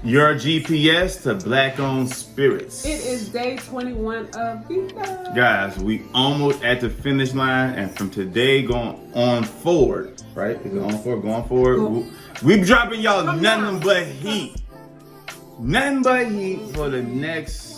Your GPS to Black-owned spirits. It is day 21 of Veda. Guys, we almost at the finish line, and from today going on forward, right? Is it on forward? Going forward. We dropping y'all nothing but heat. Nothing but heat for the next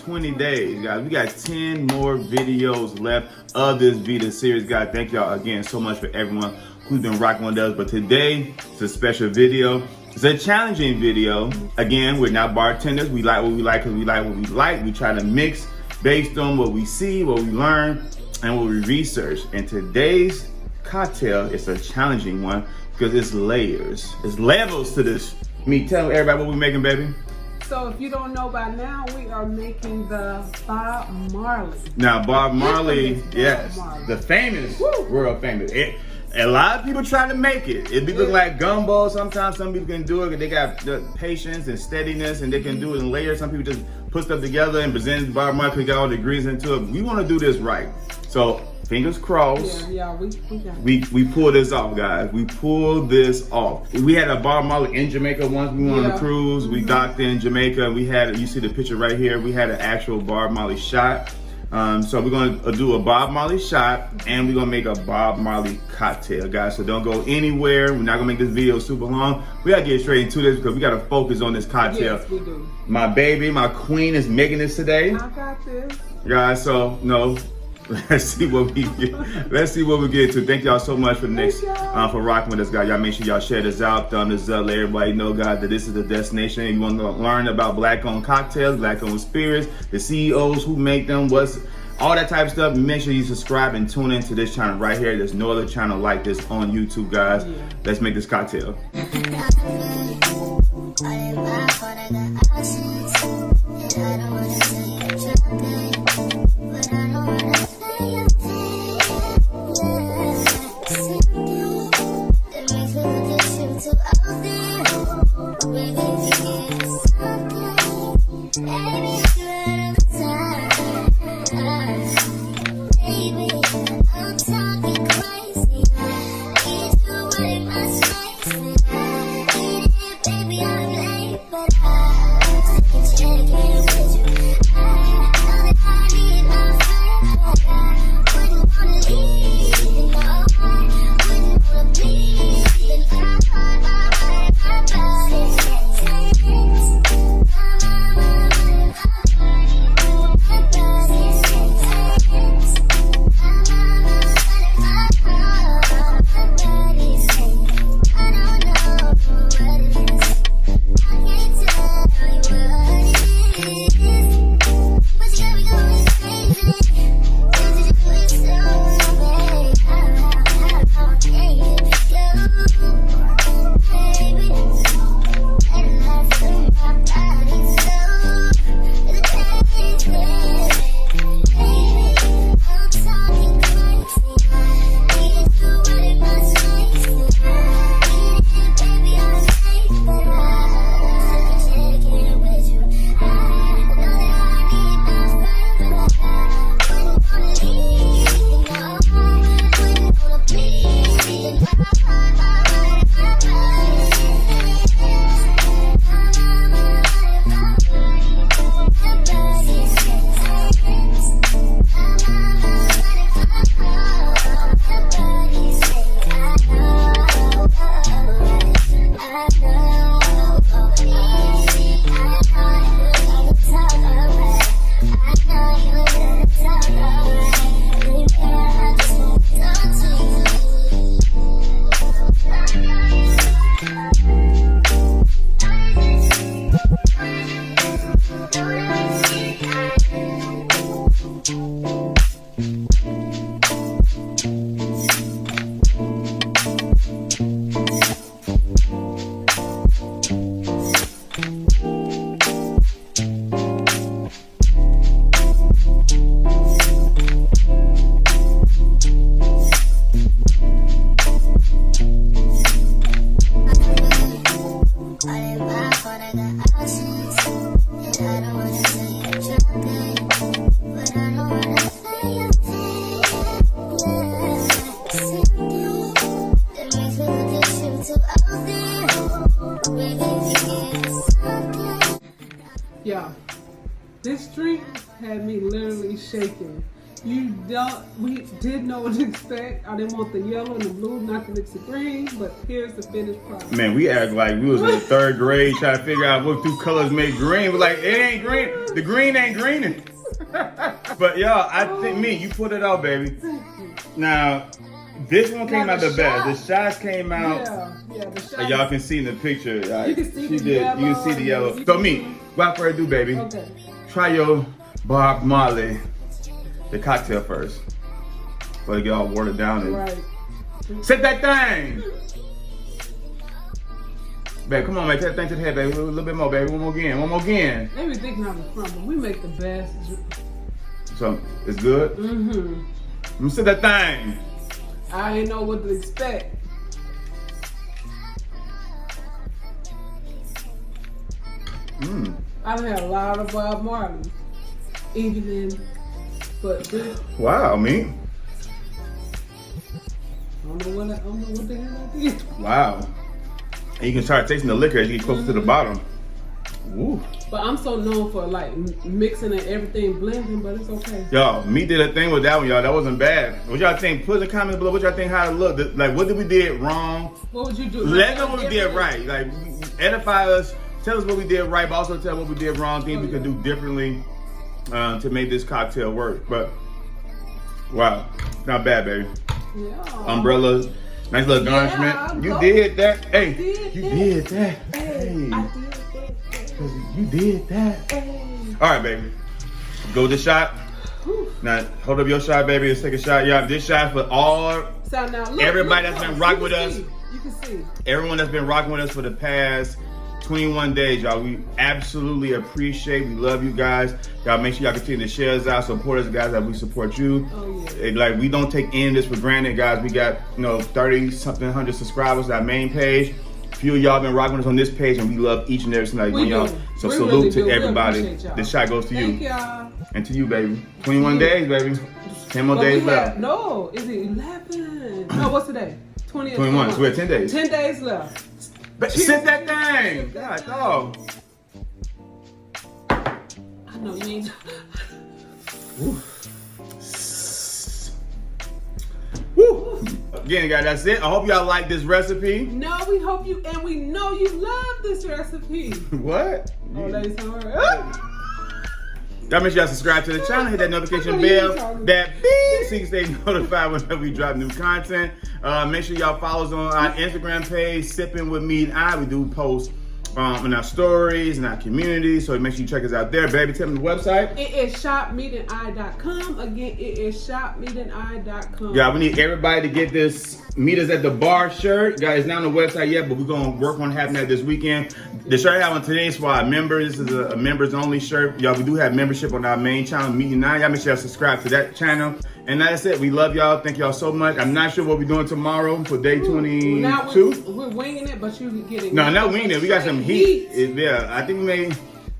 20 days, guys. We got 10 more videos left of this Veda series, guys. Thank y'all again so much for everyone who's been rocking with us. But today, it's a special video. It's a challenging video. Again, we're not bartenders. We like what we like because we like what we like. We try to mix based on what we see, what we learn, and what we research. And today's cocktail is a challenging one because it's layers. It's levels to this. Tell everybody what we're making, baby. So if you don't know by now, we are making the Bob Marley. Now, Bob Marley, yes, Marley. the famous, world famous. A lot of people try to make it. It be looking like gumbo. Sometimes some people can do it. They got the patience and steadiness, and they can do it in layers. Some people just put stuff together and present Bob Marley because got all the degrees into it. We want to do this right. So fingers crossed. Yeah, we got it. We pull this off, guys. We pull this off. We had a Bob Marley in Jamaica once. We went on a cruise. We docked in Jamaica. We had, you see the picture right here. We had an actual Bob Marley shot. So we're gonna do a Bob Marley shot, and we're gonna make a Bob Marley cocktail, guys. So don't go anywhere. We're not gonna make this video super long. We gotta get straight into this because we gotta focus on this cocktail. Yes, we do. My baby, my queen is making this today. I got this. Guys, so no. Let's see what we get. Let's see what we get to. Thank y'all so much for the next for rocking with us, guys. Y'all make sure y'all share this out, thumb this up, let everybody know, guys, that this is the destination. You want to learn about Black-owned cocktails, Black-owned spirits, the CEOs who make them, what's all that type of stuff. Make sure you subscribe and tune into this channel right here. There's no other channel like this on YouTube, guys. Let's make this cocktail. We're he's shaking. We did know what to expect. I didn't want the yellow and the blue, not the mix of green, but here's the finished product. Man, we act like we was in the 3rd grade trying to figure out what 2 colors made green. We're like, it ain't green. The green ain't greening. But y'all, I think you put it out, baby. Now, this one came out the best. The shots came out. Yeah, the shots. Y'all can see in the picture. You can see the yellow. You can see the yellow. So without further ado, baby. Okay. Try your Bob Marley, the cocktail first. Before it get all watered down and set that thing. Babe, come on, man. Take that thing to the head, baby. A little bit more, baby. One more again. They be thinking I'm in front, but we make the best. So, it's good? Mm-hmm. Let me set that thing. I ain't know what to expect. I've had a lot of Bob Marley. But this, wow, me. I don't know what the hell I did. Wow. And you can start tasting the liquor as you get closer to the bottom. Ooh. But I'm so known for like mixing and everything blending, but it's okay. Y'all, me did a thing with that one, y'all. That wasn't bad. What y'all think? Put in the comments below what y'all think how it looked. Like, what did we did wrong? What would you do? Let us know what we did right. Like, edify us. Tell us what we did right, but also tell what we did wrong. Things we could do differently to make this cocktail work. But, wow. Not bad, baby. Yeah. Umbrellas. Nice little garnishment. You did that. Hey, you did that. Hey. I did that. You did that. All right, baby. Go with the shot. Now, hold up your shot, baby. Let's take a shot. Yeah, this shot for all everybody that's been rocking with us. You can see. Everyone that's been rocking with us for the past 21 days, y'all. We absolutely appreciate. We love you guys. Y'all make sure y'all continue to share us out, support us, guys. That we support you. Oh yeah. Like we don't take any of this for granted, guys. We got 30-something 100 subscribers on our main page. A few of y'all been rocking us on this page, and we love each and every single one of y'all. So salute to everybody. This shot goes to you. Thank y'all. And to you, baby. 21 days, baby. 10 more days left. No, is it 11? No, what's today? 20 or 21. So we have 10 days. 10 days left. Sip that thing. God, dog. I know you ain't. Woo. Again, guys, that's it. I hope y'all like this recipe. No, we hope you, and we know you love this recipe. What? Oh, ladies, Y'all make sure y'all subscribe to the channel, hit that notification bell, that beep, so you can stay notified whenever we drop new content. Make sure y'all follow us on our Instagram page, Sippin with Mete and I. We do post in our stories, in our community, so make sure you check us out there. Baby, tell me the website. It is shopmeetandI.com. Again, it is shopmeetandI.com. Yeah, we need everybody to get this Meet Us at the Bar shirt. Guys, it's not on the website yet, but we're going to work on having that this weekend. The shirt I have on today is for our members. This is a members only shirt. Y'all, we do have membership on our main channel, Mete and I. Y'all make sure y'all subscribe to that channel. And that's it. We love y'all. Thank y'all so much. I'm not sure what we're doing tomorrow for day 22. Now we're winging it, but you can get it. No, not winging it. We got some heat. Yeah, I think we may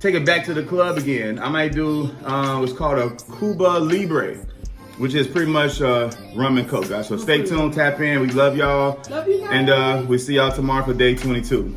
take it back to the club again. I might do what's called a Cuba Libre, which is pretty much rum and coke, guys. So stay tuned, tap in. We love y'all. Love you guys. And we'll see y'all tomorrow for day 22.